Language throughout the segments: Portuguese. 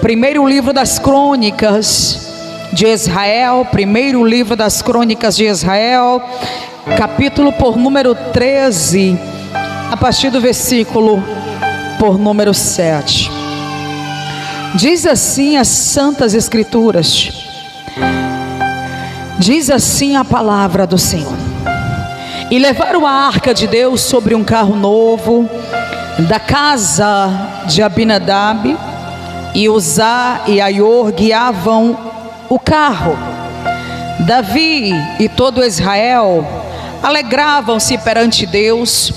Primeiro livro das Crônicas de Israel, primeiro livro das Crônicas de Israel, capítulo por número 13, a partir do versículo por número 7. Diz assim as Santas Escrituras, diz assim a palavra do Senhor: e levaram a arca de Deus sobre um carro novo da casa de Abinadab, e Uzá e Aior guiavam o carro. Davi e todo Israel alegravam-se perante Deus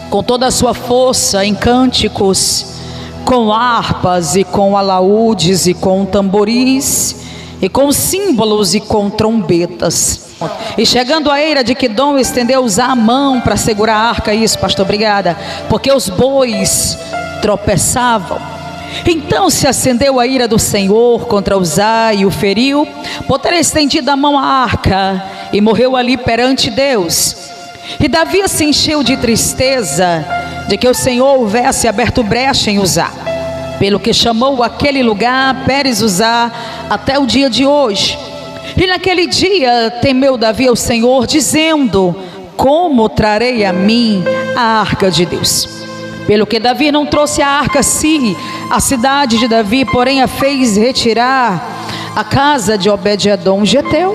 com toda a sua força em cânticos, com harpas e com alaúdes e com tamboris e com símbolos e com trombetas. E chegando a eira de Quidom, estendeu Uzá a mão para segurar a arca. Isso, pastor, obrigada. Porque os bois tropeçavam. Então se acendeu a ira do Senhor contra Uzá e o feriu, por ter estendido a mão à arca, e morreu ali perante Deus. E Davi se encheu de tristeza de que o Senhor houvesse aberto brecha em Uzá, pelo que chamou aquele lugar Pérez Uzá até o dia de hoje. E naquele dia temeu Davi ao Senhor, dizendo: como trarei a mim a arca de Deus? Pelo que Davi não trouxe a arca a si, a cidade de Davi, porém a fez retirar a casa de Obed-edom geteu.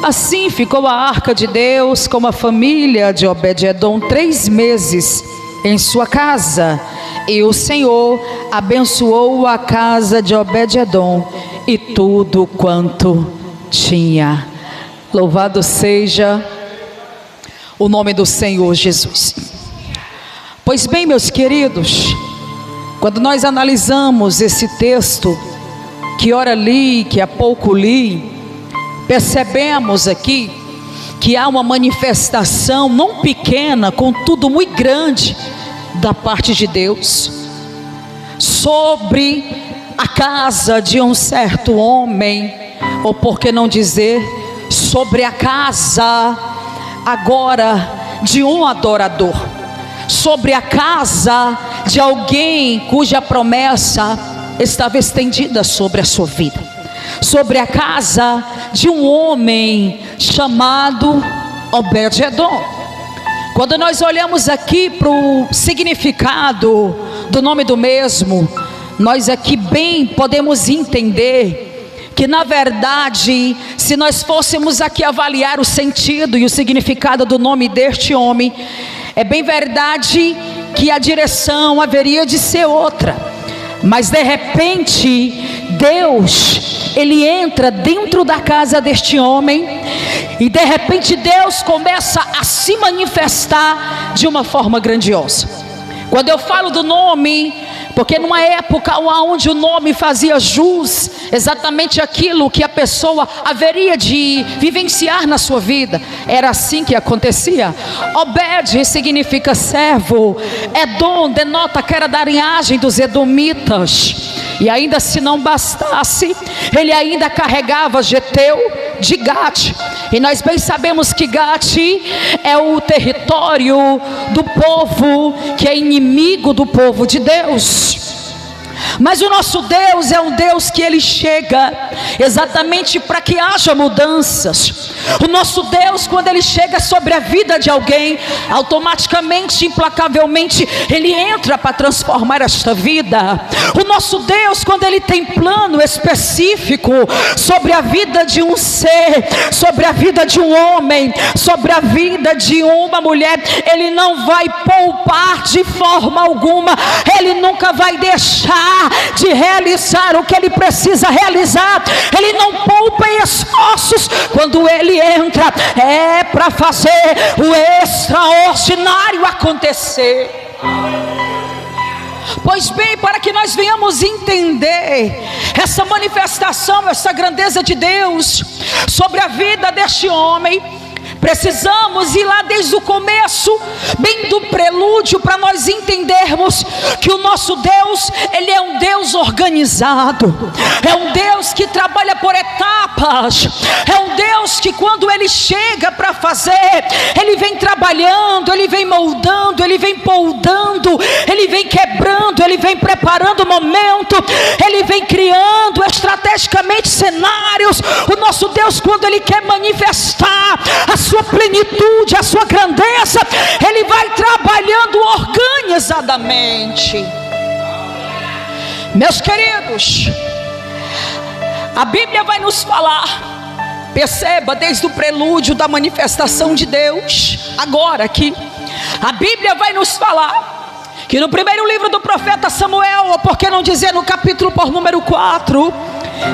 Assim ficou a arca de Deus com a família de Obed-edom 3 meses em sua casa. E o Senhor abençoou a casa de Obed-edom e tudo quanto tinha. Louvado seja o nome do Senhor Jesus. Pois bem, meus queridos, quando nós analisamos esse texto, que ora li, que há pouco li, percebemos aqui que há uma manifestação não pequena, contudo muito grande, da parte de Deus, sobre a casa de um certo homem, ou por que não dizer, sobre a casa agora de um adorador, sobre a casa de alguém cuja promessa estava estendida sobre a sua vida, sobre a casa de um homem chamado Obed-edom. Quando nós olhamos aqui para o significado do nome do mesmo, nós aqui bem podemos entender que, na verdade, se nós fôssemos aqui avaliar o sentido e o significado do nome deste homem, é bem verdade que a direção haveria de ser outra, mas de repente Deus, ele entra dentro da casa deste homem, e de repente Deus começa a se manifestar de uma forma grandiosa. Quando eu falo do nome, porque numa época onde o nome fazia jus exatamente aquilo que a pessoa haveria de vivenciar na sua vida, era assim que acontecia. Obed significa servo, Edom denota que era da linhagem dos edomitas, e ainda se não bastasse, ele ainda carregava Geteu de Gate, e nós bem sabemos que Gate é o território do povo que é inimigo do povo de Deus. Mas o nosso Deus é um Deus que ele chega exatamente para que haja mudanças. O nosso Deus, quando ele chega sobre a vida de alguém, automaticamente, implacavelmente, ele entra para transformar esta vida. O nosso Deus, quando ele tem plano específico sobre a vida de um ser, sobre a vida de um homem, sobre a vida de uma mulher, ele não vai poupar de forma alguma, ele nunca vai deixar de realizar o que ele precisa realizar. Ele não poupa esforços. Quando ele entra, é para fazer o extraordinário acontecer. Pois bem, para que nós venhamos entender essa manifestação, essa grandeza de Deus sobre a vida deste homem, precisamos ir lá desde o começo, bem do prelúdio, para nós entendermos que o nosso Deus, ele é um Deus organizado, é um Deus que trabalha por etapas, é um Deus que quando ele chega para fazer, ele vem trabalhando, ele vem moldando, ele vem poldando, ele vem quebrando, ele vem preparando o momento, ele vem criando estrategicamente cenários. O nosso Deus, quando Ele quer manifestar a sua plenitude, a sua grandeza, Ele vai trabalhando organizadamente. Meus queridos, a Bíblia vai nos falar, perceba, desde o prelúdio da manifestação de Deus, agora aqui, a Bíblia vai nos falar que no primeiro livro do profeta Samuel, ou por que não dizer no capítulo por número 4,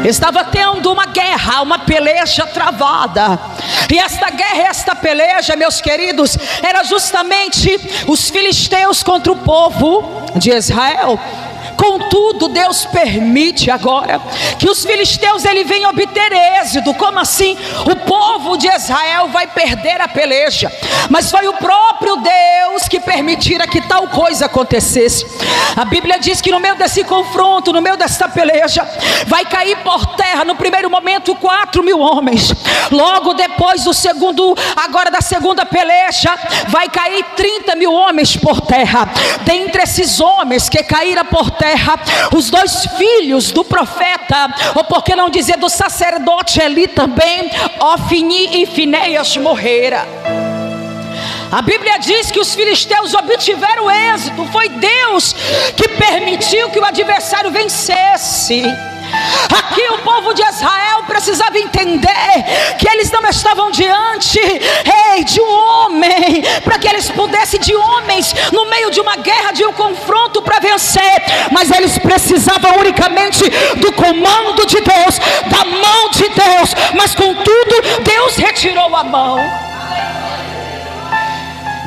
estava tendo uma guerra, uma peleja travada. E esta guerra, esta peleja, meus queridos, era justamente os filisteus contra o povo de Israel. Contudo, Deus permite agora que os filisteus ele venham obter êxito. Como assim? O povo de Israel vai perder a peleja, mas foi o próprio Deus que permitira que tal coisa acontecesse. A Bíblia diz que no meio desse confronto, no meio dessa peleja, vai cair por terra no primeiro momento 4.000 homens. Logo depois da segunda peleja, vai cair 30.000 homens por terra. Dentre esses homens que caíram por terra, os 2 filhos do profeta, ou por que não dizer do sacerdote Eli também, Ofni e Finéias, morreram. A Bíblia diz que os filisteus obtiveram êxito. Foi Deus que permitiu que o adversário vencesse. Aqui o povo de Israel precisava entender que eles não estavam diante de um homem, para que eles pudessem de homens no meio de uma guerra, de um confronto para vencer, mas eles precisavam unicamente do comando de Deus, da mão de Deus. Mas contudo, Deus retirou a mão.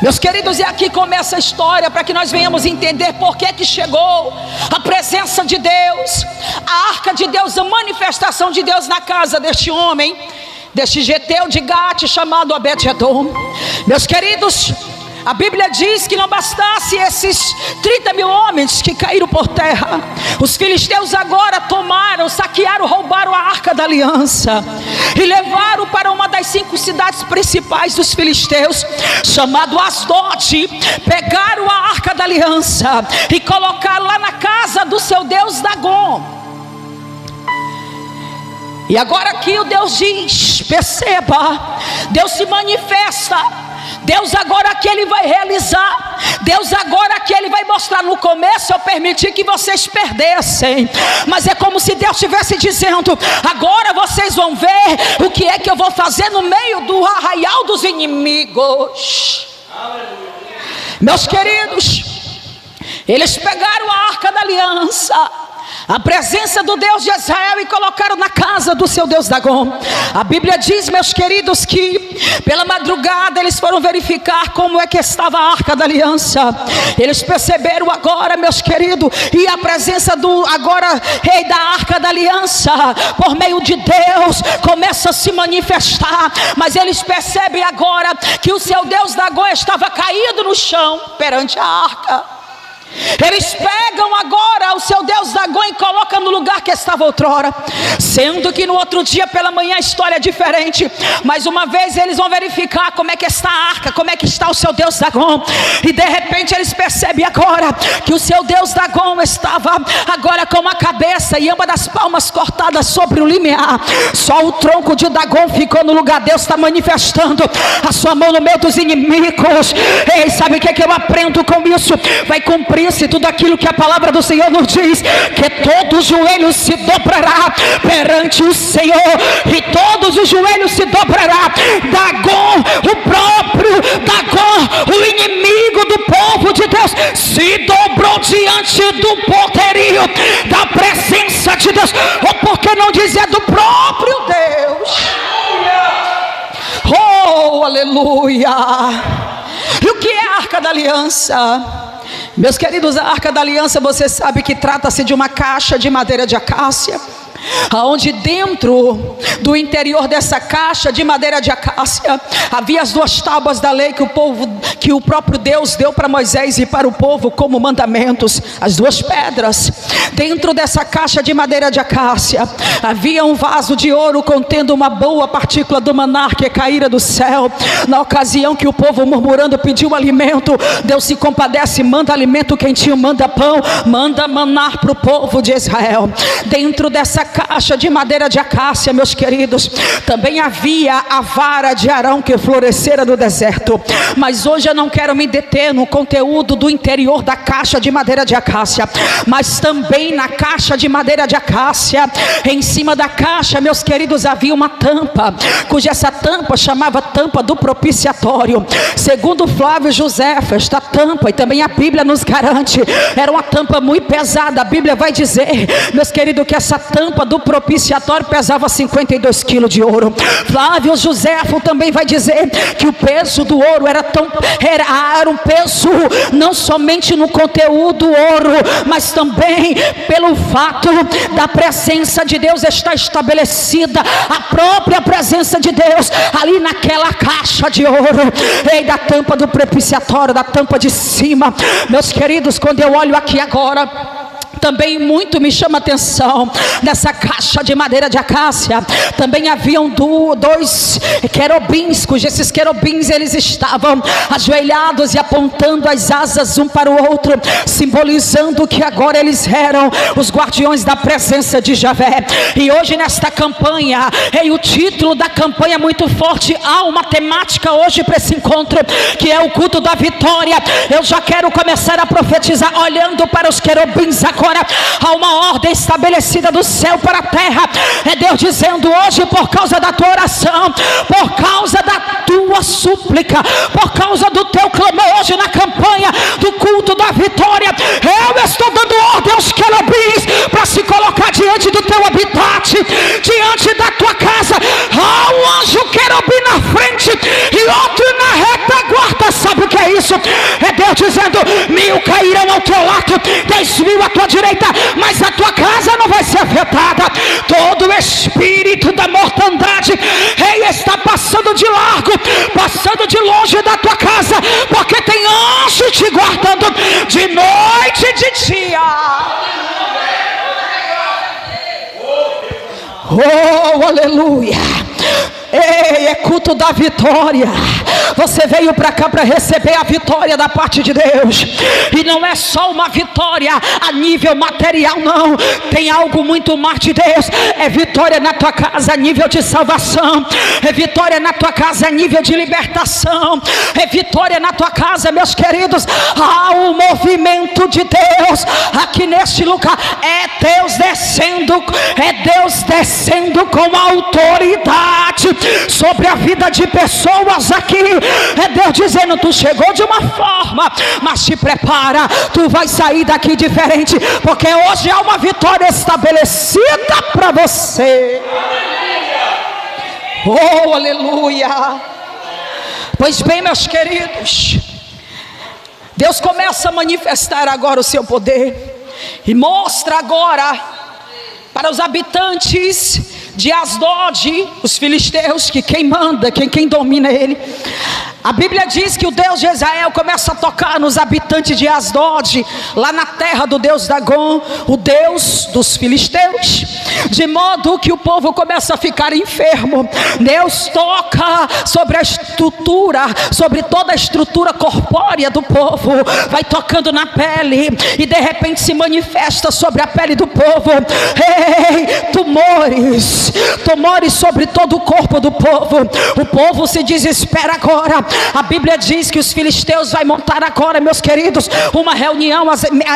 Meus queridos, e aqui começa a história para que nós venhamos entender por que chegou a presença de Deus, a arca de Deus, a manifestação de Deus na casa deste homem, deste geteu de Gate chamado Obed-edom. Meus queridos, a Bíblia diz que não bastasse esses 30.000 homens que caíram por terra, os filisteus agora tomaram, saquearam, roubaram a arca da aliança e levaram para uma das 5 cidades principais dos filisteus, chamado Asdote. Pegaram a arca da aliança e colocaram lá na casa do seu deus Dagom. E agora aqui o Deus diz, perceba, Deus se manifesta. Deus agora que Ele vai realizar, Deus agora que Ele vai mostrar. No começo eu permiti que vocês perdessem, mas é como se Deus estivesse dizendo: agora vocês vão ver o que é que eu vou fazer no meio do arraial dos inimigos. Meus queridos, eles pegaram a arca da aliança, a presença do Deus de Israel, e colocaram na casa do seu Deus Dagom. A Bíblia diz, meus queridos, que pela madrugada eles foram verificar como é que estava a arca da aliança. Eles perceberam agora, meus queridos, e a presença do agora rei da arca da aliança, por meio de Deus, começa a se manifestar. Mas eles percebem agora que o seu Deus Dagom estava caído no chão perante a arca. Eles pegam agora o seu Deus Dagom e colocam no lugar que estava outrora, sendo que no outro dia pela manhã a história é diferente. Mais uma vez eles vão verificar como é que está a arca, como é que está o seu Deus Dagom, e de repente eles percebem agora que o seu Deus Dagom estava agora com a cabeça e ambas das palmas cortadas sobre o limiar. Só o tronco de Dagom ficou no lugar. Deus está manifestando a sua mão no meio dos inimigos. Ei, sabe o que eu aprendo com isso? Vai cumprir tudo aquilo que a palavra do Senhor nos diz, que todos os joelhos se dobrará perante o Senhor, e todos os joelhos se dobrará. Dagom, o próprio Dagom, o inimigo do povo de Deus, se dobrou diante do poderio da presença de Deus, ou por que não dizer do próprio Deus. Oh, aleluia! E o que é a arca da aliança? Meus queridos, a arca da aliança, você sabe que trata-se de uma caixa de madeira de acácia, aonde dentro do interior dessa caixa de madeira de acácia havia as 2 tábuas da lei que o próprio Deus deu para Moisés e para o povo como mandamentos, as 2 pedras. Dentro dessa caixa de madeira de acácia havia um vaso de ouro contendo uma boa partícula do maná que caíra do céu. Na ocasião que o povo murmurando pediu alimento, Deus se compadece, manda alimento quentinho, manda pão, manda maná para o povo de Israel. Dentro dessa caixa de madeira de acácia, meus queridos, também havia a vara de Arão que florescera no deserto. Mas hoje eu não quero me deter no conteúdo do interior da caixa de madeira de acácia, mas também na caixa de madeira de acácia, em cima da caixa, meus queridos, havia uma tampa, cuja essa tampa chamava tampa do propiciatório. Segundo Flávio Joséfa, esta tampa, e também a Bíblia nos garante, era uma tampa muito pesada. A Bíblia vai dizer, meus queridos, que essa tampa do propiciatório pesava 52 quilos de ouro. Flávio Joséfa também vai dizer que o peso do ouro era um peso não somente no conteúdo ouro, mas também pelo fato da presença de Deus estar estabelecida, a própria presença de Deus ali naquela caixa de ouro, e da tampa do propiciatório, da tampa de cima. Meus queridos, quando eu olho aqui agora, também muito me chama a atenção, nessa caixa de madeira de acácia, também haviam dois querubins, cujos esses querubins, eles estavam ajoelhados e apontando as asas um para o outro, simbolizando que agora eles eram os guardiões da presença de Javé. E hoje nesta campanha, e o título da campanha é muito forte, há uma temática hoje para esse encontro, que é o culto da vitória. Eu já quero começar a profetizar, olhando para os querubins agora. Há uma ordem estabelecida do céu para a terra. É Deus dizendo hoje, por causa da tua oração, por causa da tua súplica, por causa do teu clamor hoje na campanha do culto da vitória, eu estou dando ordem aos querubins para se colocar diante do teu habitat, diante da tua casa. Há um anjo querubim na frente e outro na retaguarda. Sabe o que é isso? É Deus dizendo: 1000 cairão ao teu lado, 10.000 à tua direita, mas a tua casa não vai ser afetada. Todo espírito da mortandade, ele está passando de largo, passando de longe da tua casa, porque tem anjo te guardando de noite e de dia. Oh, aleluia. Ei, é culto da vitória. Você veio para cá para receber a vitória da parte de Deus. E não é só uma vitória a nível material, não. Tem algo muito mais de Deus. É vitória na tua casa a nível de salvação. É vitória na tua casa a nível de libertação. É vitória na tua casa, meus queridos. Há um movimento de Deus aqui neste lugar. É Deus descendo com autoridade sobre a vida de pessoas aqui. É Deus dizendo: tu chegou de uma forma, mas te prepara, tu vai sair daqui diferente, porque hoje há uma vitória estabelecida para você. Oh, aleluia. Pois bem, meus queridos, Deus começa a manifestar agora o seu poder, e mostra agora para os habitantes de Asdod, os filisteus, que quem manda, quem domina ele. A Bíblia diz que o Deus de Israel começa a tocar nos habitantes de Asdod, lá na terra do Deus Dagom, o Deus dos filisteus, de modo que o povo começa a ficar enfermo. Deus toca sobre a estrutura, sobre toda a estrutura corpórea do povo, vai tocando na pele, e de repente se manifesta sobre a pele do povo, tumores sobre todo o corpo do povo. O povo se desespera agora. A Bíblia diz que os filisteus vai montar agora, meus queridos, uma reunião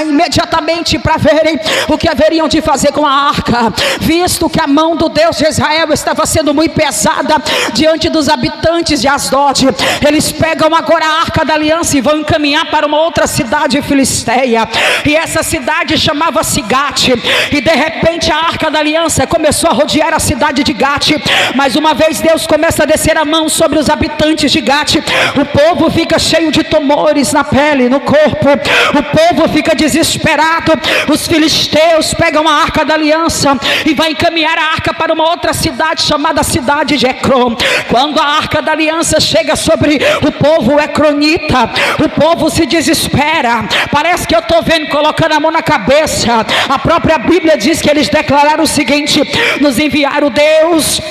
imediatamente para verem o que haveriam de fazer com a arca, visto que a mão do Deus de Israel estava sendo muito pesada diante dos habitantes de Asdod. Eles pegam agora a arca da aliança e vão encaminhar para uma outra cidade filisteia, e essa cidade chamava-se Gate. E de repente a arca da aliança começou a rodear a cidade de Gate. Mais uma vez Deus começa a descer a mão sobre os habitantes de Gate. O povo fica cheio de tumores na pele, no corpo. O povo fica desesperado. Os filisteus pegam a arca da aliança e vai encaminhar a arca para uma outra cidade chamada cidade de Ecrom. Quando a arca da aliança chega sobre o povo ecronita, o povo se desespera. Parece que eu estou vendo colocando a mão na cabeça. A própria Bíblia diz que eles declararam o seguinte: nos enviaram Deus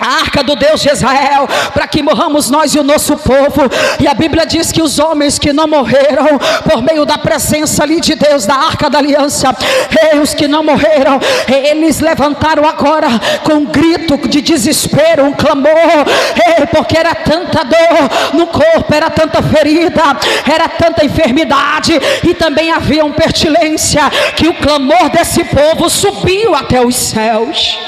a arca do Deus de Israel, para que morramos nós e o nosso povo. E a Bíblia diz que os homens que não morreram por meio da presença ali de Deus, da arca da aliança, os que não morreram, eles levantaram agora com um grito de desespero, um clamor, porque era tanta dor no corpo, era tanta ferida, era tanta enfermidade, e também havia uma pestilência, que o clamor desse povo subiu até os céus.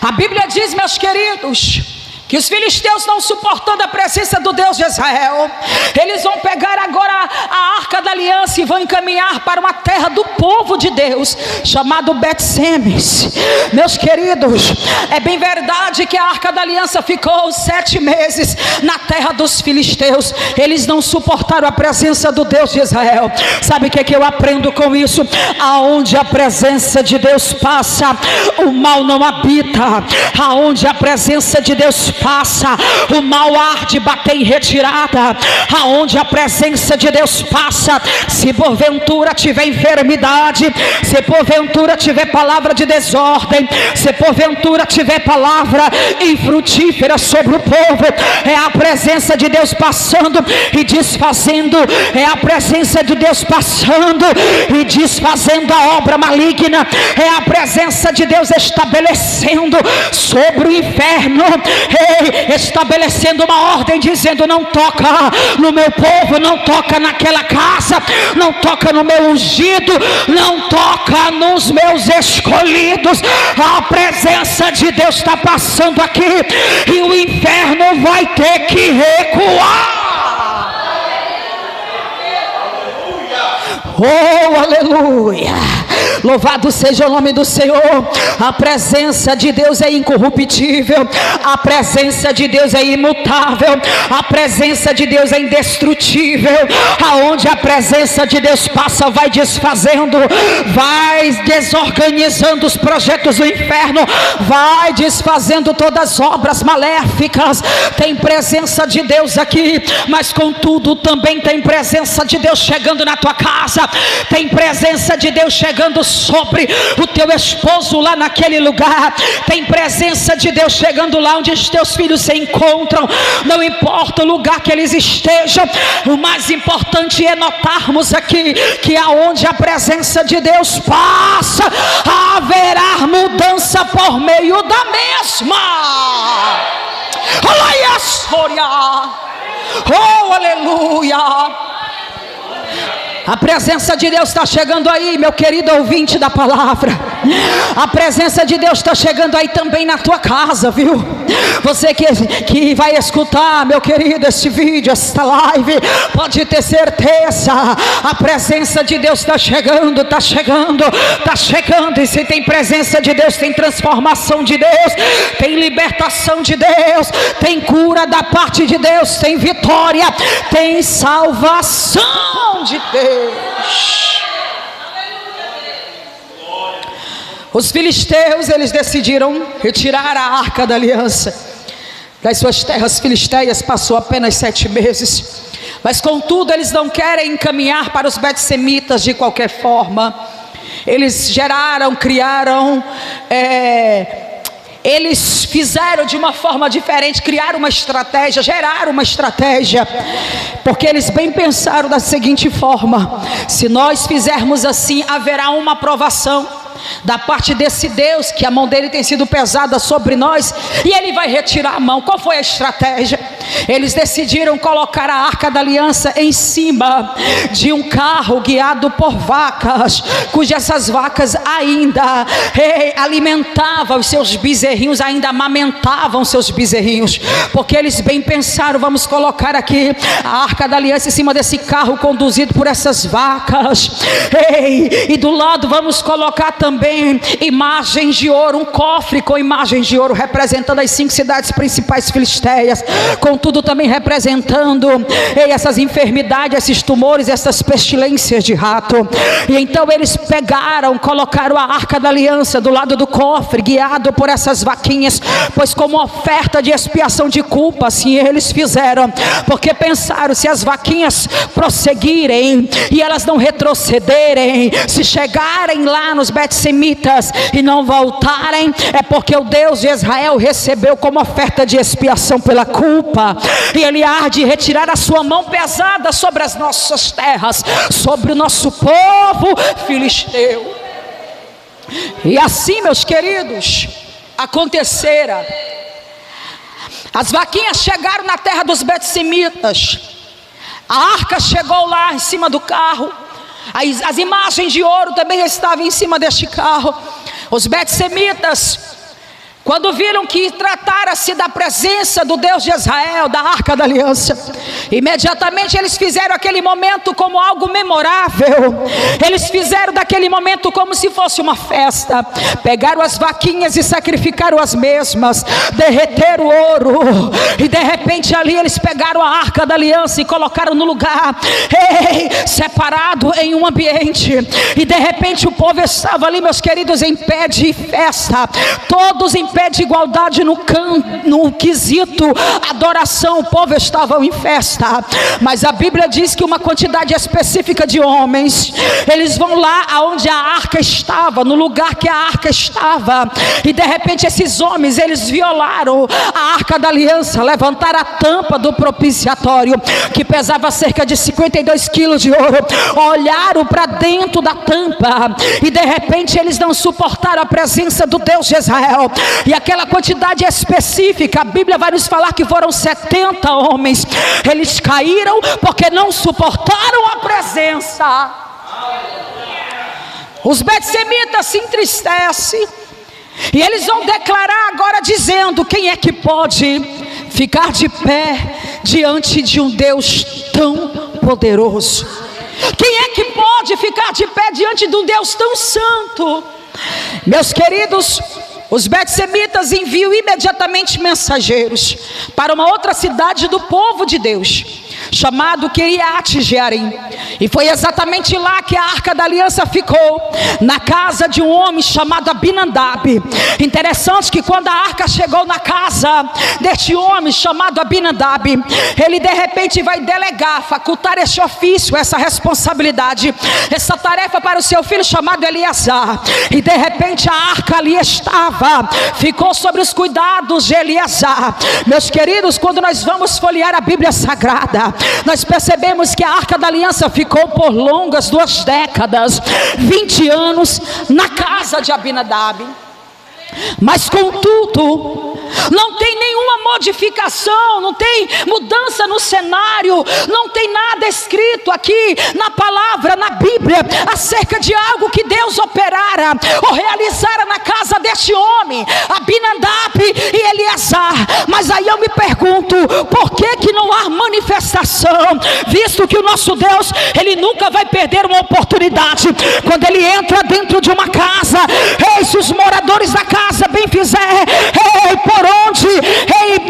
A Bíblia diz, meus queridos, que os filisteus, não suportando a presença do Deus de Israel, eles vão pegar agora a arca da aliança e vão encaminhar para uma terra do povo de Deus, chamado Bet-Semes. Meus queridos, é bem verdade que a arca da aliança ficou 7 meses na terra dos filisteus. Eles não suportaram a presença do Deus de Israel. Sabe o que eu aprendo com isso? Aonde a presença de Deus passa, o mal não habita. Aonde a presença de Deus passa, o mal arde, bater em retirada. Aonde a presença de Deus passa, se porventura tiver enfermidade, se porventura tiver palavra de desordem, se porventura tiver palavra infrutífera sobre o povo, é a presença de Deus passando e desfazendo, é a presença de Deus passando e desfazendo a obra maligna, é a presença de Deus estabelecendo sobre o inferno, estabelecendo uma ordem, dizendo: não toca no meu povo, não toca naquela casa, não toca no meu ungido, não toca nos meus escolhidos. A presença de Deus está passando aqui e o inferno vai ter que recuar. Oh, aleluia! Louvado seja o nome do Senhor. A presença de Deus é incorruptível, a presença de Deus é imutável, a presença de Deus é indestrutível. Aonde a presença de Deus passa, vai desfazendo, vai desorganizando os projetos do inferno, vai desfazendo todas as obras maléficas. Tem presença de Deus aqui, mas contudo também tem presença de Deus chegando na tua casa, tem presença de Deus chegando sobre o teu esposo lá naquele lugar, tem presença de Deus chegando lá onde os teus filhos se encontram. Não importa o lugar que eles estejam, o mais importante é notarmos aqui que aonde a presença de Deus passa, haverá mudança por meio da mesma. Oh, aleluia! A presença de Deus está chegando aí, meu querido ouvinte da palavra. A presença de Deus está chegando aí também na tua casa, viu? Você que vai escutar, meu querido, este vídeo, esta live, pode ter certeza, a presença de Deus está chegando, está chegando, está chegando. E se tem presença de Deus, tem transformação de Deus, tem libertação de Deus, tem cura da parte de Deus, tem vitória, tem salvação de Deus. Os filisteus, eles decidiram retirar a arca da aliança das suas terras filisteias. Passou apenas 7 meses, mas contudo eles não querem encaminhar para os betsemitas de qualquer forma. Eles criaram eles fizeram de uma forma diferente, criaram uma estratégia, geraram uma estratégia, porque eles bem pensaram da seguinte forma: se nós fizermos assim, haverá uma aprovação da parte desse Deus, que a mão dele tem sido pesada sobre nós, e ele vai retirar a mão. Qual foi a estratégia? Eles decidiram colocar a arca da aliança em cima de um carro guiado por vacas, cujas essas vacas ainda alimentavam os seus bezerrinhos, ainda amamentavam seus bezerrinhos, porque eles bem pensaram: vamos colocar aqui a arca da aliança em cima desse carro conduzido por essas vacas, e do lado vamos colocar também imagens de ouro, um cofre com imagens de ouro representando as 5 cidades principais filisteias, com contudo também representando essas enfermidades, esses tumores, essas pestilências de rato. E então eles pegaram, colocaram a arca da aliança do lado do cofre, guiado por essas vaquinhas, pois como oferta de expiação de culpa, assim eles fizeram, porque pensaram, se as vaquinhas prosseguirem e elas não retrocederem, se chegarem lá nos betsemitas e não voltarem, é porque o Deus de Israel recebeu como oferta de expiação pela culpa, e ele há de retirar a sua mão pesada sobre as nossas terras, sobre o nosso povo filisteu. E assim, meus queridos, acontecera. As vaquinhas chegaram na terra dos betsemitas, a arca chegou lá em cima do carro, as imagens de ouro também estavam em cima deste carro. Os betsemitas, quando viram que tratara-se da presença do Deus de Israel, da arca da aliança, imediatamente eles fizeram aquele momento como algo memorável. Eles fizeram daquele momento como se fosse uma festa. Pegaram as vaquinhas e sacrificaram as mesmas, derreteram o ouro, e de repente ali eles pegaram a arca da aliança e colocaram no lugar, separado em um ambiente. E de repente o povo estava ali, meus queridos, em pé de festa, todos em pé de igualdade no quesito adoração. O povo estava em festa, mas a Bíblia diz que uma quantidade específica de homens, eles vão lá aonde a arca estava, no lugar que a arca estava, e de repente esses homens, eles violaram a arca da aliança, levantaram a tampa do propiciatório, que pesava cerca de 52 quilos de ouro, olharam para dentro da tampa, e de repente eles não suportaram a presença do Deus de Israel. E aquela quantidade específica, a Bíblia vai nos falar que foram 70 homens. Eles caíram porque não suportaram a presença. Os betsemitas se entristecem, e eles vão declarar agora dizendo: quem é que pode ficar de pé diante de um Deus tão poderoso? Quem é que pode ficar de pé diante de um Deus tão santo? Meus queridos, os betsemitas enviam imediatamente mensageiros para uma outra cidade do povo de Deus, chamado Quiriate Jearim. E foi exatamente lá que a arca da aliança ficou, na casa de um homem chamado Abinadab. Interessante que quando a arca chegou na casa deste homem chamado Abinadab, ele de repente vai delegar, facultar esse ofício, essa responsabilidade, essa tarefa para o seu filho chamado Eleazar. E de repente a arca ali estava, ficou sobre os cuidados de Eleazar. Meus queridos, quando nós vamos folhear a Bíblia Sagrada, nós percebemos que a arca da aliança ficou por longas 2 décadas, 20 anos na casa de Abinadab. Mas contudo, não tem nenhuma modificação, não tem mudança no cenário, não tem nada escrito aqui na palavra, na Bíblia, acerca de algo que Deus operara ou realizara na casa deste homem, Abinadab e Eleazar. Mas aí eu me pergunto, por que não há manifestação, visto que o nosso Deus, ele nunca vai perder uma oportunidade. Quando ele entra dentro de uma casa, se os moradores da casa bem fizer, por onde,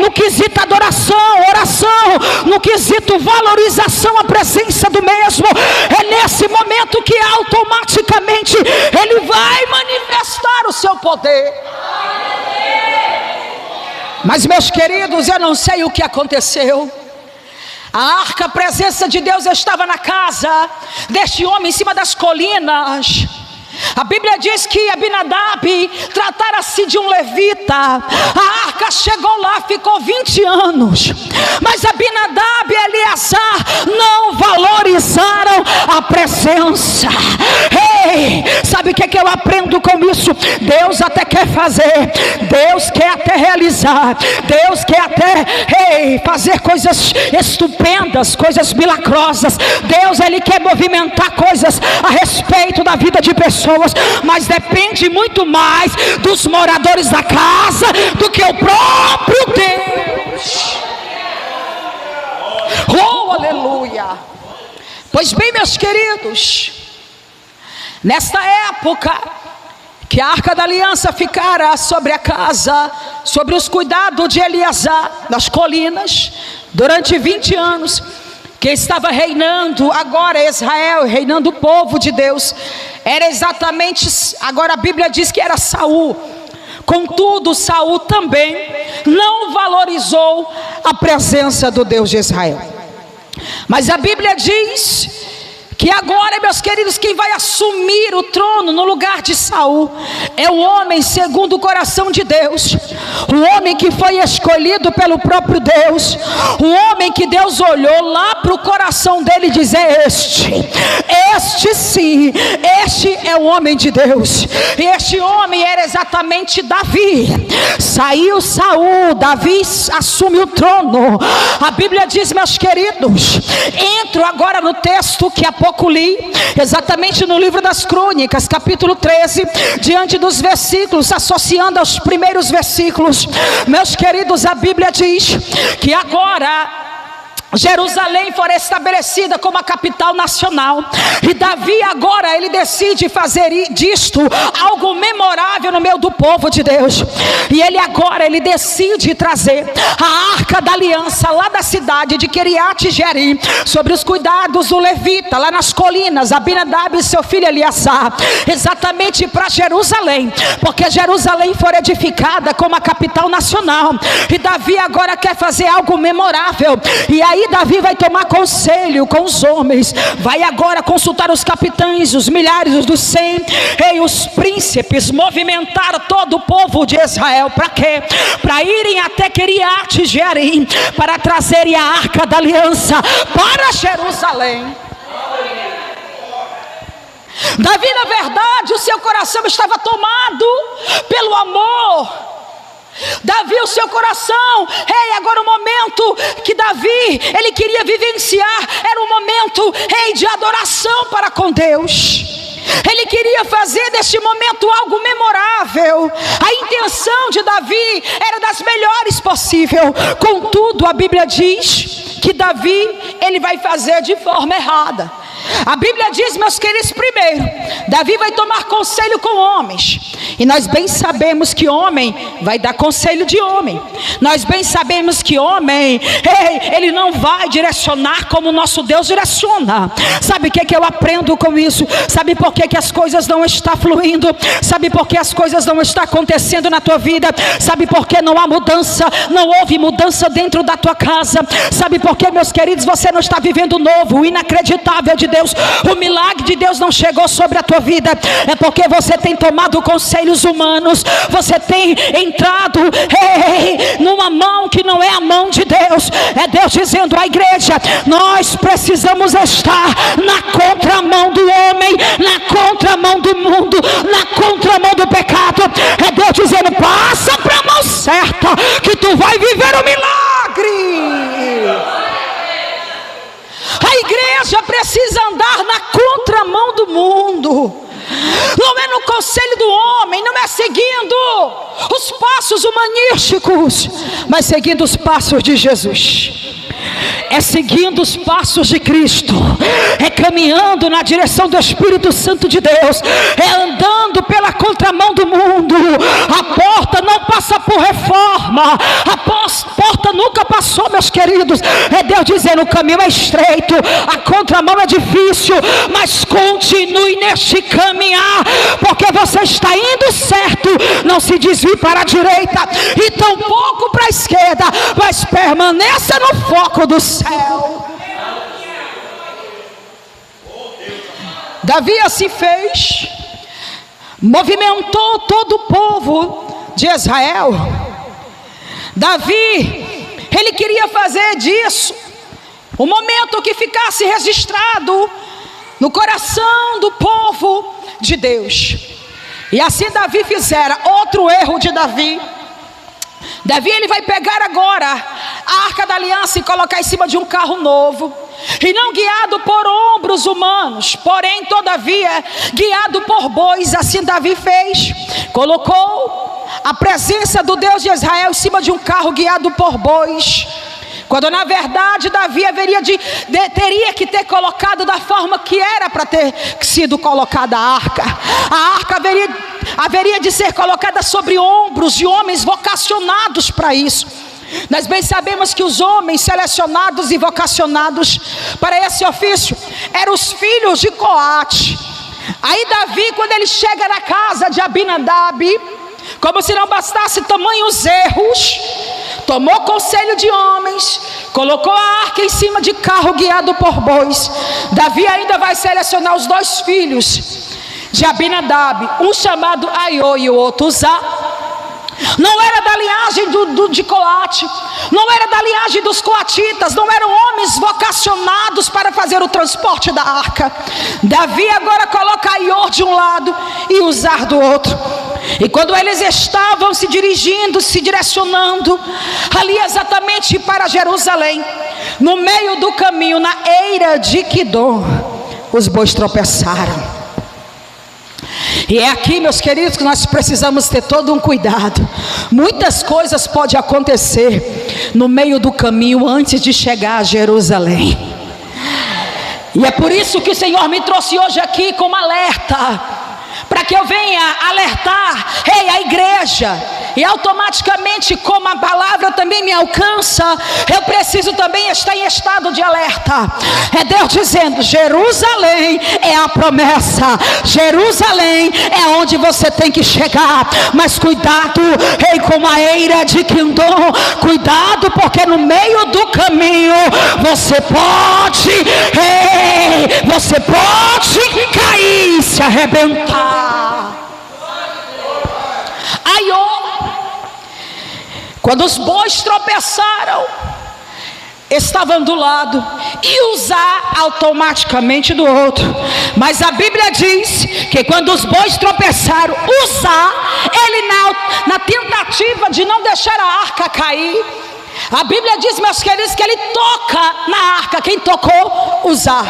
no quesito adoração, oração, no quesito valorização, a presença do mesmo, é nesse momento que automaticamente ele vai manifestar o seu poder. Mas meus queridos, eu não sei o que aconteceu. A arca, a presença de Deus estava na casa deste homem em cima das colinas. A Bíblia diz que Abinadab tratara-se de um levita. A arca chegou lá, ficou 20 anos. Mas Abinadab e Eleazar não valorizaram a presença. Sabe o que eu aprendo com isso? Deus até quer fazer, Deus quer até realizar, Deus quer até fazer coisas estupendas, coisas milagrosas. Deus, ele quer movimentar coisas a respeito da vida de pessoas, mas depende muito mais dos moradores da casa do que o próprio Deus. Oh, aleluia! Pois bem, meus queridos, nesta época que a arca da aliança ficara sobre a casa, sobre os cuidados de Eleazar, nas colinas, durante 20 anos, quem estava reinando agora Israel, reinando o povo de Deus, era exatamente, agora a Bíblia diz que era Saul. Contudo, Saul também não valorizou a presença do Deus de Israel. Mas a Bíblia diz que agora, meus queridos, quem vai assumir o trono no lugar de Saul é o homem segundo o coração de Deus, o homem que foi escolhido pelo próprio Deus, o homem que Deus olhou lá para o coração dele e diz: este sim, este é o homem de Deus. E este homem era exatamente Davi. Saiu Saul, Davi assume o trono. A Bíblia diz, meus queridos, entro agora no texto que há pouco li, exatamente no livro das Crônicas, capítulo 13, diante dos versículos, associando aos primeiros versículos, meus queridos, a Bíblia diz que agora Jerusalém foi estabelecida como a capital nacional, e Davi agora ele decide fazer disto algo memorável no meio do povo de Deus. E ele decide trazer a arca da aliança lá da cidade de Queriate Jearim, sobre os cuidados do levita, lá nas colinas, Abinadab e seu filho Eleazar, exatamente para Jerusalém, porque Jerusalém foi edificada como a capital nacional, e Davi agora quer fazer algo memorável. E aí Davi vai tomar conselho com os homens, vai agora consultar os capitães, os milhares, os dos 100 e os príncipes, movimentar todo o povo de Israel. Para quê? Para irem até Queriate Jearim, para trazerem a arca da aliança para Jerusalém. Davi, na verdade, o seu coração estava tomado pelo amor. Davi, o seu coração, agora o momento que Davi, ele queria vivenciar, era um momento, de adoração para com Deus. Ele queria fazer deste momento algo memorável. A intenção de Davi era das melhores possível. Contudo, a Bíblia diz que Davi, ele vai fazer de forma errada. A Bíblia diz, meus queridos, primeiro, Davi vai tomar conselho com homens. E nós bem sabemos que homem vai dar conselho de homem. Nós bem sabemos que homem, ele não vai direcionar como o nosso Deus direciona. Sabe o que eu aprendo com isso? Sabe por que as coisas não estão fluindo? Sabe por que as coisas não estão acontecendo na tua vida? Sabe por que não há mudança? Não houve mudança dentro da tua casa? Sabe por que, meus queridos, você não está vivendo o novo, o inacreditável de Deus? O milagre de Deus não chegou sobre a tua vida. É porque você tem tomado conselhos humanos. Você tem entrado numa mão que não é a mão de Deus. É Deus dizendo à igreja: nós precisamos estar na contramão do homem, na contramão do mundo, na contramão do pecado. É Deus dizendo: passa para a mão certa, que tu vai viver o milagre. A igreja precisa andar na contramão do mundo. Não é no conselho do homem, não é seguindo os passos humanísticos, mas seguindo os passos de Jesus. É seguindo os passos de Cristo, é caminhando na direção do Espírito Santo de Deus, é andando pela contramão do mundo. A porta não passa por reforma, a porta nunca passou, meus queridos. É Deus dizendo: o caminho é estreito, a contramão é difícil, mas continue neste caminhar, porque você está indo certo. Não se desvie para a direita e tampouco para a esquerda, mas permaneça no foco do céu. Davi assim fez, movimentou todo o povo de Israel. Davi, ele queria fazer disso um momento que ficasse registrado no coração do povo de Deus. E assim Davi fizera. Outro erro de Davi, ele vai pegar agora a arca da aliança e colocar em cima de um carro novo, e não guiado por ombros humanos, porém todavia guiado por bois. Assim Davi fez, colocou a presença do Deus de Israel em cima de um carro guiado por bois, quando na verdade Davi teria que ter colocado da forma que era para ter sido colocada a arca. A arca haveria de ser colocada sobre ombros de homens vocacionados para isso. Nós bem sabemos que os homens selecionados e vocacionados para esse ofício eram os filhos de Coate. Aí Davi, quando ele chega na casa de Abinadab, como se não bastasse tamanhos erros, tomou conselho de homens, colocou a arca em cima de carro guiado por bois. Davi ainda vai selecionar os 2 filhos de Abinadab, um chamado Aiô e o outro Uzá. Não era da linhagem de Coate, não era da linhagem dos coatitas, não eram homens vocacionados para fazer o transporte da arca. Davi agora coloca Aiô de um lado e Uzá do outro. E quando eles estavam se dirigindo, se direcionando ali exatamente para Jerusalém, no meio do caminho, na eira de Quidom, os bois tropeçaram. E é aqui, meus queridos, que nós precisamos ter todo um cuidado. Muitas coisas podem acontecer no meio do caminho antes de chegar a Jerusalém. E é por isso que o Senhor me trouxe hoje aqui como alerta, para que eu venha alertar, a igreja. E automaticamente, como a palavra também me alcança, eu preciso também estar em estado de alerta. É Deus dizendo: Jerusalém é a promessa, Jerusalém é onde você tem que chegar. Mas cuidado, com a eira de Quidom, cuidado, porque no meio do caminho você pode cair e se arrebentar. Aiô, quando os bois tropeçaram, estavam do lado, e Uzá automaticamente do outro. Mas a Bíblia diz que quando os bois tropeçaram, Uzá, ele na tentativa de não deixar a arca cair, a Bíblia diz, meus queridos, que ele toca na arca. Quem tocou? Uzá.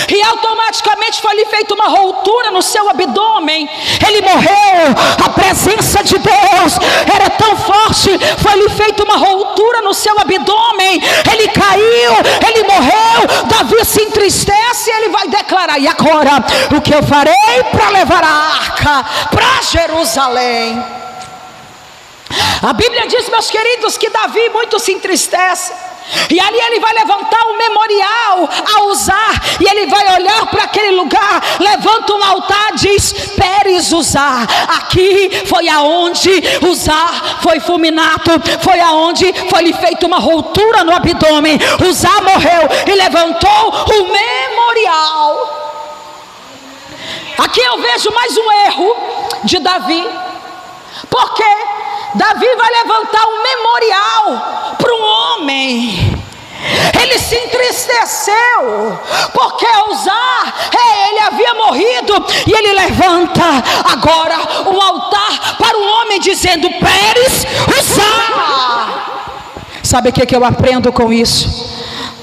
E automaticamente foi-lhe feita uma ruptura no seu abdômen. Ele morreu. A presença de Deus era tão forte, foi-lhe feita uma ruptura no seu abdômen. Ele caiu, ele morreu. Davi se entristece e ele vai declarar: e agora, o que eu farei para levar a arca para Jerusalém? A Bíblia diz, meus queridos, que Davi muito se entristece. E ali ele vai levantar um memorial a Uzá, e ele vai olhar para aquele lugar, levanta um altar, diz: Pérez Uzá. Aqui foi aonde Uzá foi fulminado, foi aonde foi-lhe feita uma ruptura no abdômen. Uzá morreu e levantou o memorial. Aqui eu vejo mais um erro de Davi, porque Davi vai levantar um memorial para um homem. Ele se entristeceu porque Uzá, ele havia morrido, e ele levanta agora um altar para um homem, dizendo: Pérez Uzá. Sabe o que eu aprendo com isso?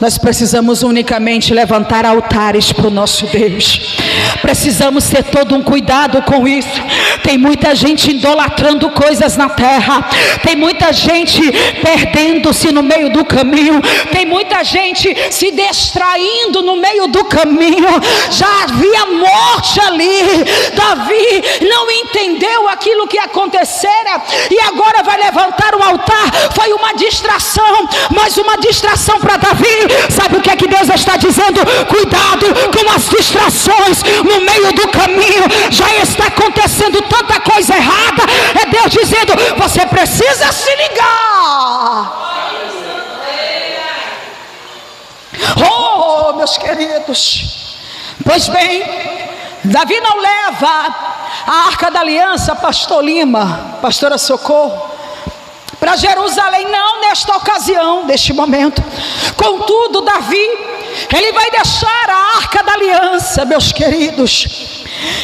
Nós precisamos unicamente levantar altares para o nosso Deus. Precisamos ter todo um cuidado com isso. Tem muita gente idolatrando coisas na terra. Tem muita gente perdendo-se no meio do caminho. Tem muita gente se distraindo no meio do caminho. Já havia morte ali. Davi não entendeu aquilo que acontecera, e agora vai levantar um altar. Foi uma distração, mas uma distração para Davi. Sabe o que é que Deus está dizendo? Cuidado com as distrações no meio do caminho. Já está acontecendo tanta coisa errada. É Deus dizendo: você precisa se ligar. Oh, meus queridos, pois bem, Davi não leva a arca da aliança, pastor Lima, pastora Socorro, para Jerusalém, não nesta ocasião, neste momento. Contudo, Davi, ele vai deixar a arca da aliança, meus queridos.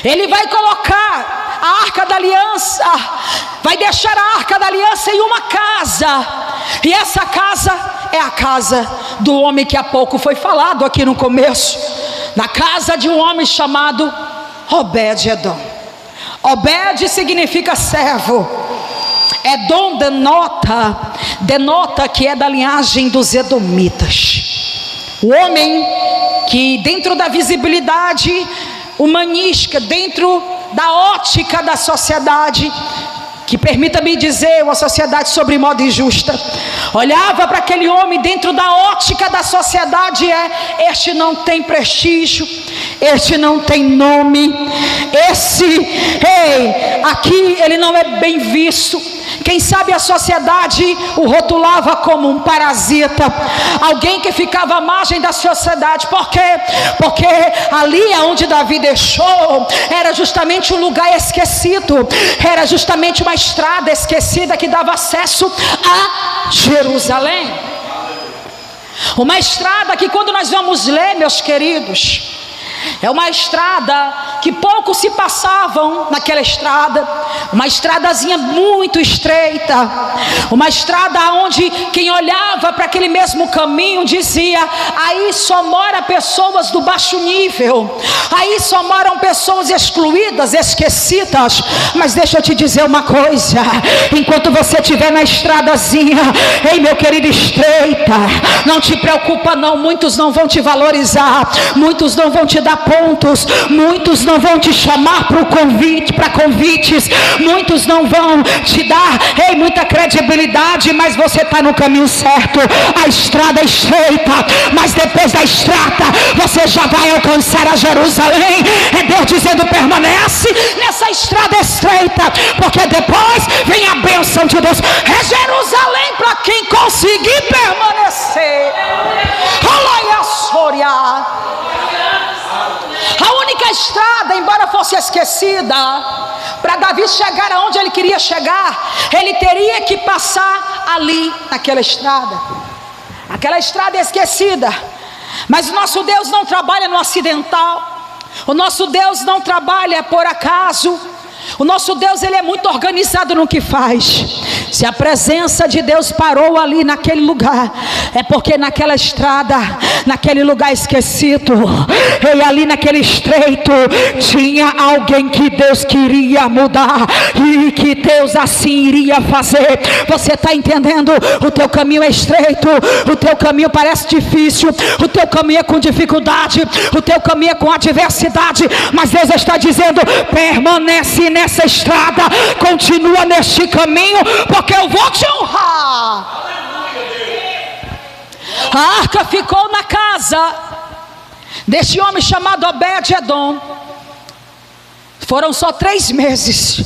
Ele vai colocar a arca da aliança, vai deixar a arca da aliança em uma casa. E essa casa é a casa do homem que há pouco foi falado aqui no começo, na casa de um homem chamado Obed-edom. Obed significa servo. Edom denota que é da linhagem dos edomitas. O homem que, dentro da visibilidade humanística, dentro da ótica da sociedade, que permita-me dizer, uma sociedade sobre modo injusta, olhava para aquele homem dentro da ótica da sociedade: este não tem prestígio, este não tem nome, aqui ele não é bem visto. Quem sabe a sociedade o rotulava como um parasita, alguém que ficava à margem da sociedade. Por quê? Porque ali onde Davi deixou era justamente um lugar esquecido, era justamente uma estrada esquecida que dava acesso a Jerusalém. Uma estrada que, quando nós vamos ler, meus queridos, é uma estrada que poucos se passavam naquela estrada, uma estradazinha muito estreita, uma estrada onde quem olhava para aquele mesmo caminho dizia: aí só moram pessoas do baixo nível, aí só moram pessoas excluídas, esquecidas. Mas deixa eu te dizer uma coisa: enquanto você estiver na estradazinha, ei meu querido, estreita, não te preocupa não, muitos não vão te valorizar, muitos não vão te dar pontos, muitos não vão te chamar para convites, muitos não vão te dar muita credibilidade, mas você está no caminho certo. A estrada é estreita, mas depois da estrada você já vai alcançar a Jerusalém. É Deus dizendo: permanece nessa estrada estreita, porque depois vem a bênção de Deus. É Jerusalém para quem conseguir permanecer. A única estrada, embora fosse esquecida, para Davi chegar aonde ele queria chegar, ele teria que passar ali, naquela estrada. Aquela estrada esquecida. Mas o nosso Deus não trabalha no acidental, o nosso Deus não trabalha por acaso. O nosso Deus, ele é muito organizado no que faz. Se a presença de Deus parou ali naquele lugar, é porque naquela estrada, naquele lugar esquecido, e ali naquele estreito, tinha alguém que Deus queria mudar, e que Deus assim iria fazer. Você está entendendo? O teu caminho é estreito, o teu caminho parece difícil, o teu caminho é com dificuldade, o teu caminho é com adversidade, mas Deus está dizendo: permanece nessa estrada, continua neste caminho, porque eu vou te honrar. A arca ficou na casa deste homem chamado Obed-edom. Foram só 3 meses,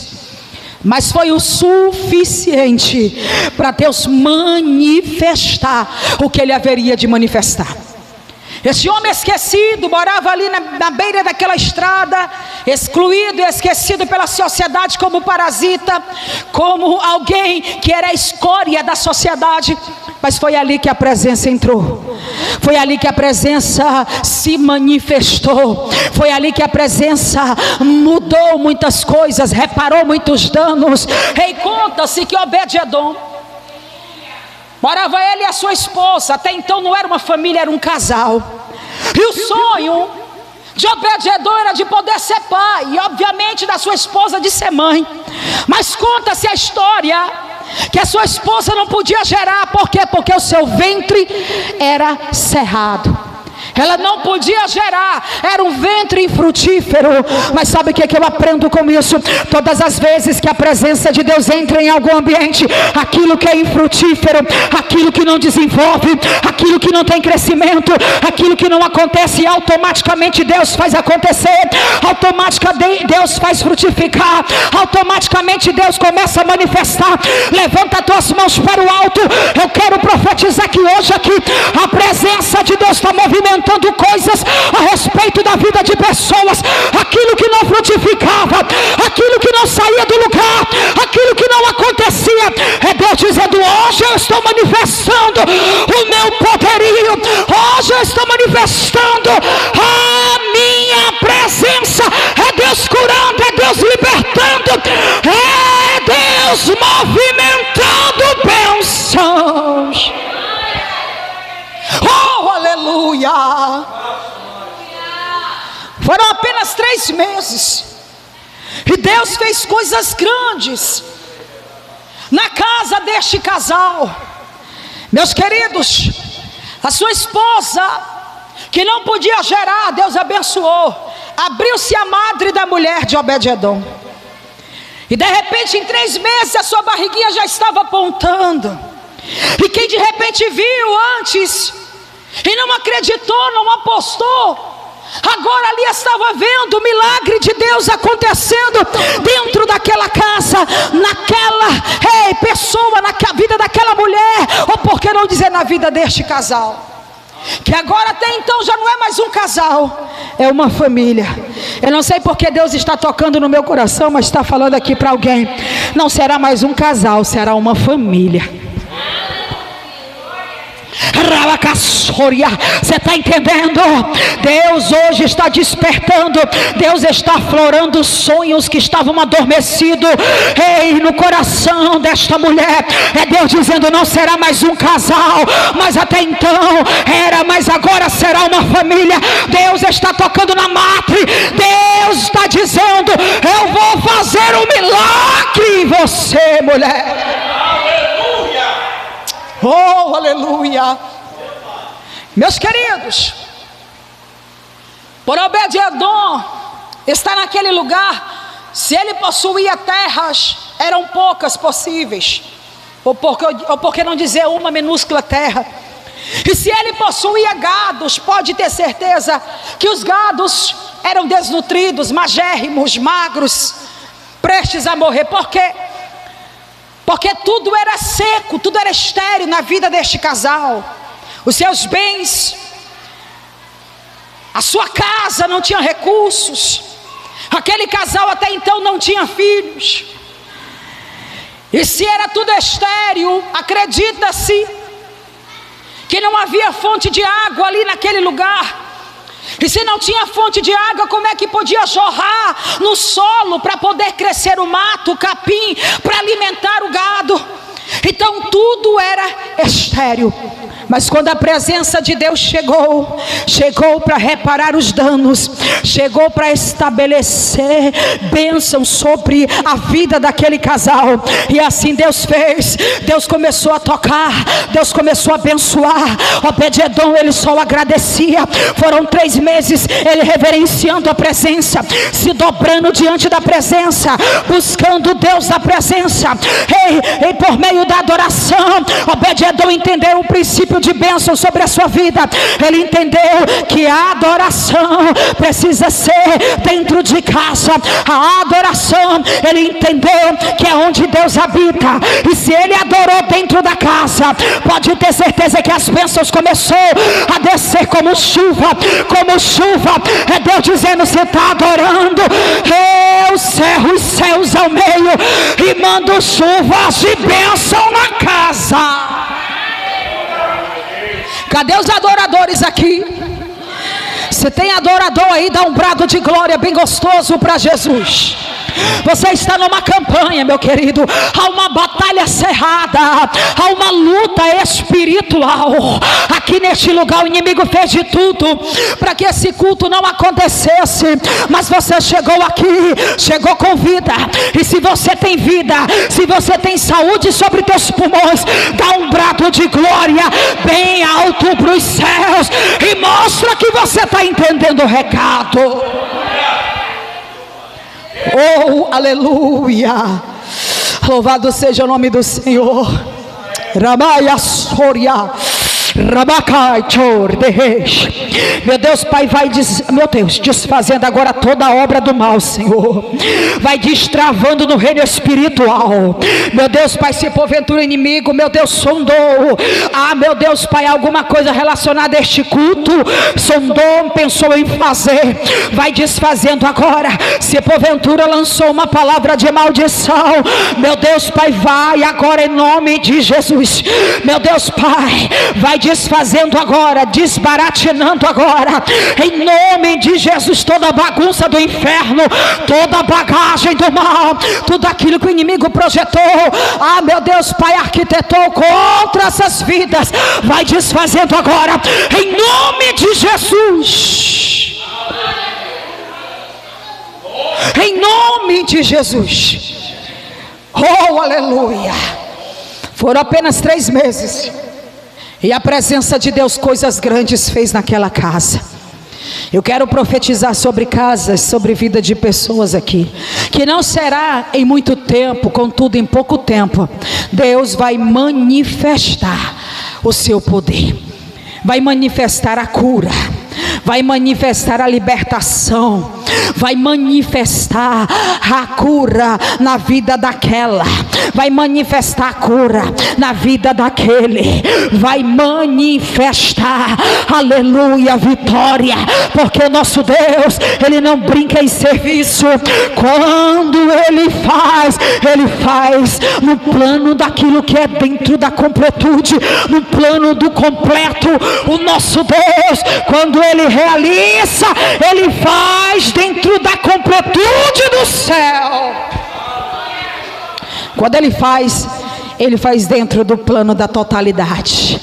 mas foi o suficiente para Deus manifestar o que ele haveria de manifestar. Esse homem esquecido morava ali na beira daquela estrada, excluído e esquecido pela sociedade como parasita, como alguém que era a escória da sociedade. Mas foi ali que a presença entrou, foi ali que a presença se manifestou, foi ali que a presença mudou muitas coisas, reparou muitos danos. Conta-se que Obed-edom, morava ele e a sua esposa. Até então não era uma família, era um casal. E o sonho de Obed-edom era de poder ser pai, e obviamente da sua esposa de ser mãe. Mas conta-se a história que a sua esposa não podia gerar. Por quê? Porque o seu ventre era cerrado. Ela não podia gerar, era um ventre infrutífero. Mas sabe o que eu aprendo com isso? Todas as vezes que a presença de Deus entra em algum ambiente, aquilo que é infrutífero, aquilo que não desenvolve, aquilo que não tem crescimento, aquilo que não acontece, automaticamente Deus faz acontecer, automaticamente Deus faz frutificar, automaticamente Deus começa a manifestar. Levanta as tuas mãos para o alto. Eu quero profetizar que hoje aqui a presença de Deus está movimentando coisas a respeito da vida de pessoas. Aquilo que não frutificava, aquilo que não saía do lugar, aquilo que não acontecia, é Deus dizendo: hoje eu estou manifestando o meu poderio, hoje eu estou manifestando a minha presença. É Deus curando, é Deus libertando, é Deus movimentando bênçãos. Oh, aleluia! Foram apenas 3 meses e Deus fez coisas grandes na casa deste casal. Meus queridos, a sua esposa, que não podia gerar, Deus abençoou. Abriu-se a madre da mulher de Obed-edom, e de repente em 3 meses a sua barriguinha já estava apontando. E quem de repente viu antes e não acreditou, não apostou, agora ali estava vendo o milagre de Deus acontecendo dentro daquela casa, naquela pessoa, na vida daquela mulher, ou por que não dizer na vida deste casal, que agora até então já não é mais um casal, é uma família. Eu não sei porque Deus está tocando no meu coração, mas está falando aqui para alguém: não será mais um casal, será uma família. Você está entendendo? Deus hoje está despertando, Deus está aflorando sonhos que estavam adormecidos no coração desta mulher. É Deus dizendo: não será mais um casal, mas até então era, mas agora será uma família. Deus está tocando na matriz, Deus está dizendo: eu vou fazer um milagre em você, mulher. Oh, aleluia. Meus queridos, por Obed-edom está naquele lugar, se ele possuía terras, eram poucas possíveis, ou por que não dizer uma minúscula terra. E se ele possuía gados, pode ter certeza que os gados eram desnutridos, magérrimos, magros, prestes a morrer. Por quê? Porque tudo era seco, tudo era estéril na vida deste casal. Os seus bens, a sua casa não tinha recursos. Aquele casal até então não tinha filhos. E se era tudo estéril, acredita-se que não havia fonte de água ali naquele lugar. E se não tinha fonte de água, como é que podia jorrar no solo para poder crescer o mato, o capim, para alimentar o gado? Então tudo era estéril. Mas quando a presença de Deus chegou para reparar os danos, chegou para estabelecer bênção sobre a vida daquele casal. E assim Deus fez. Deus começou a tocar, Deus começou a abençoar. Obed-edom, ele só agradecia. Foram 3 meses ele reverenciando a presença, se dobrando diante da presença, buscando Deus da presença. E por meio da adoração, Obed-edom entendeu o princípio de bênção sobre a sua vida. Ele entendeu que a adoração precisa ser dentro de casa. A adoração, ele entendeu que é onde Deus habita. E se ele adorou dentro da casa, pode ter certeza que as bênçãos começou a descer como chuva. Como chuva. É Deus dizendo: você está adorando, eu cerro os céus ao meio e mando chuvas de bênção na casa. Cadê os adoradores aqui? Se tem adorador aí, dá um brado de glória bem gostoso para Jesus. Você está numa campanha, meu querido. Há uma batalha cerrada, há uma luta espiritual. Aqui neste lugar o inimigo fez de tudo para que esse culto não acontecesse. Mas você chegou aqui, chegou com vida. E se você tem vida, se você tem saúde sobre teus pulmões, dá um brado de glória bem alto para os céus e mostra que você está entendendo o recado. Oh, aleluia. Louvado seja o nome do Senhor. Ramaya Soria. Meu Deus, Pai, vai desfazendo agora toda a obra do mal, Senhor. Vai destravando no reino espiritual. Meu Deus, Pai, se porventura o inimigo, meu Deus, sondou, meu Deus, Pai, alguma coisa relacionada a este culto, sondou, pensou em fazer, vai desfazendo agora. Se porventura lançou uma palavra de maldição, meu Deus, Pai, vai agora em nome de Jesus. Meu Deus, Pai, vai desfazendo agora, desbaratinando agora, em nome de Jesus, toda bagunça do inferno, toda bagagem do mal, tudo aquilo que o inimigo projetou, meu Deus, Pai, arquitetou contra essas vidas, vai desfazendo agora, em nome de Jesus, em nome de Jesus. Oh, aleluia. Foram apenas 3 meses e a presença de Deus coisas grandes fez naquela casa. Eu quero profetizar sobre casas, sobre vida de pessoas aqui, que não será em muito tempo, contudo em pouco tempo, Deus vai manifestar o seu poder, vai manifestar a cura, vai manifestar a libertação, vai manifestar a cura na vida daquela, vai manifestar a cura na vida daquele, vai manifestar, aleluia, vitória, porque o nosso Deus, Ele não brinca em serviço. Quando Ele faz no plano daquilo que é dentro da completude, no plano do completo. O nosso Deus, quando Ele realiza, Ele faz dentro da completude do céu. Quando Ele faz dentro do plano da totalidade.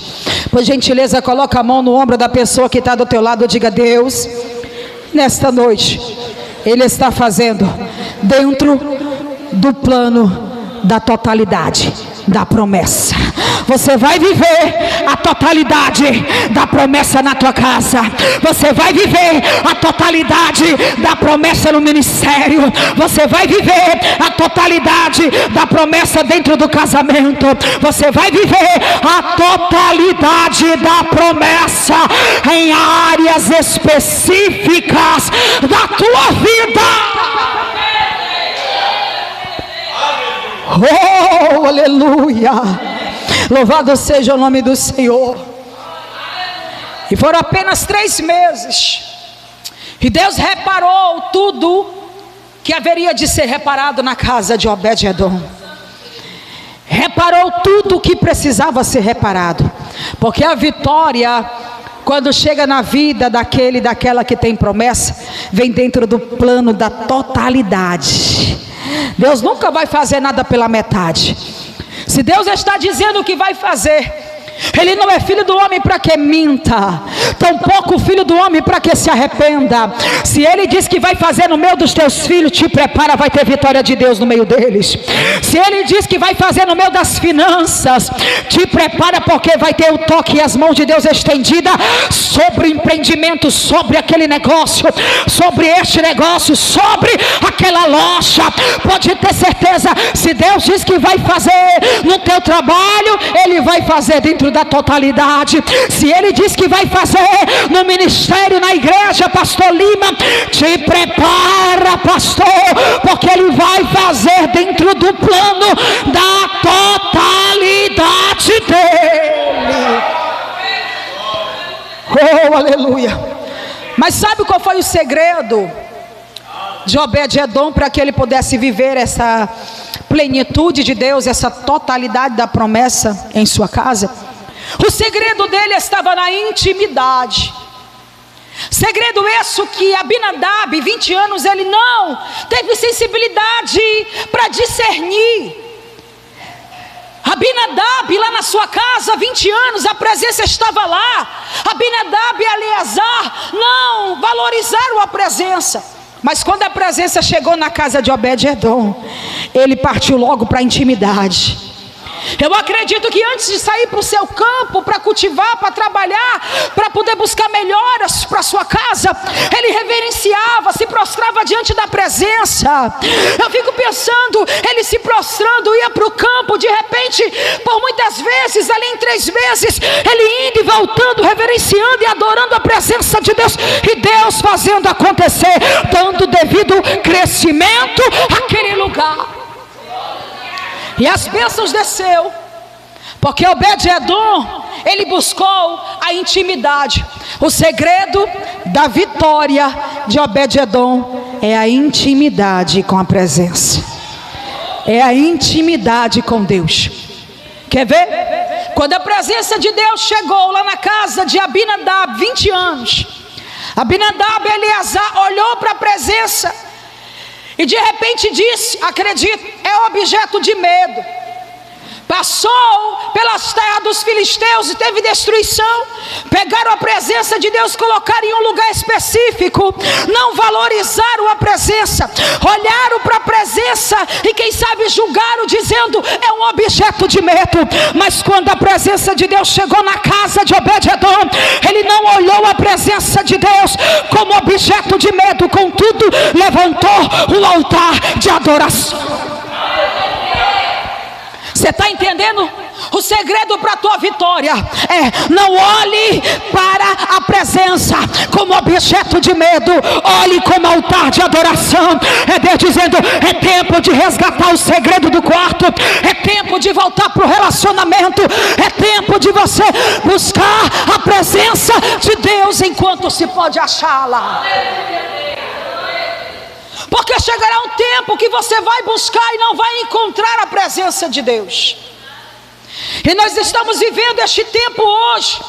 Por gentileza, coloca a mão no ombro da pessoa que está do teu lado. Diga: Deus, nesta noite Ele está fazendo dentro do plano da totalidade da promessa. Você vai viver a totalidade da promessa na tua casa. Você vai viver a totalidade da promessa no ministério. Você vai viver a totalidade da promessa dentro do casamento. Você vai viver a totalidade da promessa em áreas específicas da tua vida. Oh, aleluia! Louvado seja o nome do Senhor. E foram apenas 3 meses, e Deus reparou tudo que haveria de ser reparado na casa de Obed-edom. Reparou tudo que precisava ser reparado, porque a vitória, quando chega na vida daquele e daquela que tem promessa, vem dentro do plano da totalidade. Deus nunca vai fazer nada pela metade. Se Deus está dizendo que vai fazer, Ele não é filho do homem para que minta, tampouco filho do homem para que se arrependa. Se Ele diz que vai fazer no meio dos teus filhos, te prepara, vai ter vitória de Deus no meio deles. Se Ele diz que vai fazer no meio das finanças, te prepara, porque vai ter o toque e as mãos de Deus estendida sobre o empreendimento, sobre aquele negócio, sobre este negócio, sobre aquela loja. Pode ter certeza, se Deus diz que vai fazer no teu trabalho, Ele vai fazer dentro da totalidade. Se Ele diz que vai fazer no ministério, na igreja, pastor Lima, te prepara, pastor, porque Ele vai fazer dentro do plano da totalidade dele. Oh, aleluia. Mas sabe qual foi o segredo de Obed-edom para que ele pudesse viver essa plenitude de Deus, essa totalidade da promessa em sua casa? O segredo dele estava na intimidade. Segredo esse que Abinadab, 20 anos, ele não teve sensibilidade para discernir. Abinadab lá na sua casa, 20 anos, a presença estava lá. Abinadab e Eleazar não valorizaram a presença. Mas quando a presença chegou na casa de Obed-edom, ele partiu logo para a intimidade. Eu acredito que antes de sair para o seu campo, para cultivar, para trabalhar, para poder buscar melhoras para a sua casa, ele reverenciava, se prostrava diante da presença. Eu fico pensando, ele se prostrando, ia para o campo, de repente, por muitas vezes, ali em 3 meses, ele indo e voltando, reverenciando e adorando a presença de Deus, e Deus fazendo acontecer, dando devido crescimento àquele lugar. E as bênçãos desceu, porque Obed-edom, ele buscou a intimidade. O segredo da vitória de Obed-edom é a intimidade com a presença, é a intimidade com Deus. Quer ver? Quando a presença de Deus chegou lá na casa de Abinadab, 20 anos, Abinadab e Eleazar olhou para a presença e de repente disse, acredito, é objeto de medo. Passou pelas terras dos filisteus e teve destruição. Pegaram a presença de Deus, colocaram em um lugar específico, não valorizaram a presença, olharam para a presença e quem sabe julgaram, dizendo é um objeto de medo. Mas quando a presença de Deus chegou na casa de Obed-edom, ele não olhou a presença de Deus como objeto de medo, contudo levantou o altar de adoração. Você está entendendo? O segredo para a tua vitória é: não olhe para a presença como objeto de medo, olhe como altar de adoração. É Deus dizendo: é tempo de resgatar o segredo do quarto, é tempo de voltar para o relacionamento, é tempo de você buscar a presença de Deus enquanto se pode achá-la. Porque chegará um tempo que você vai buscar e não vai encontrar a presença de Deus. E nós estamos vivendo este tempo hoje,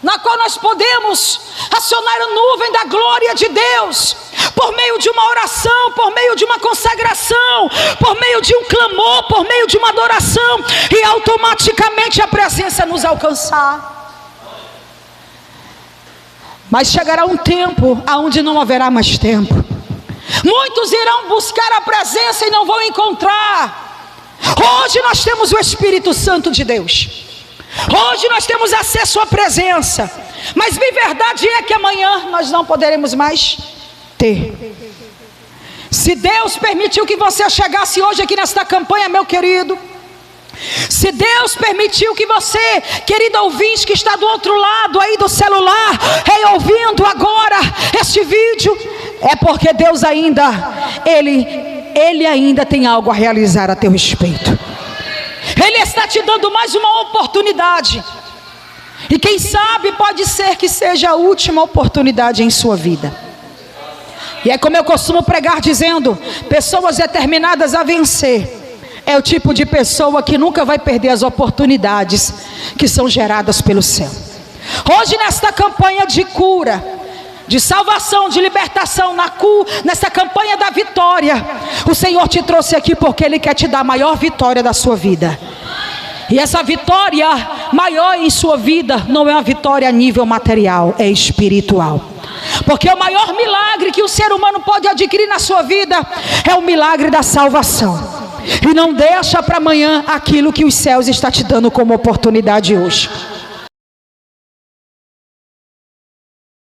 na qual nós podemos acionar a nuvem da glória de Deus, por meio de uma oração, por meio de uma consagração, por meio de um clamor, por meio de uma adoração, e automaticamente a presença nos alcançar. Mas chegará um tempo onde não haverá mais tempo. Muitos irão buscar a presença e não vão encontrar. Hoje nós temos o Espírito Santo de Deus, hoje nós temos acesso à presença, mas bem verdade é que amanhã nós não poderemos mais ter. Se Deus permitiu que você chegasse hoje aqui nesta campanha, meu querido, se Deus permitiu que você, querido ouvinte que está do outro lado aí do celular, ouvindo agora este vídeo, é porque Deus ainda, Ele ainda tem algo a realizar a teu respeito. Ele está te dando mais uma oportunidade, e quem sabe pode ser que seja a última oportunidade em sua vida. E é como eu costumo pregar dizendo: pessoas determinadas a vencer é o tipo de pessoa que nunca vai perder as oportunidades que são geradas pelo céu. Hoje nesta campanha de cura, de salvação, de libertação, nessa campanha da vitória, o Senhor te trouxe aqui porque Ele quer te dar a maior vitória da sua vida. E essa vitória maior em sua vida não é uma vitória a nível material, é espiritual. Porque o maior milagre que o ser humano pode adquirir na sua vida é o milagre da salvação. E não deixa para amanhã aquilo que os céus estão te dando como oportunidade hoje.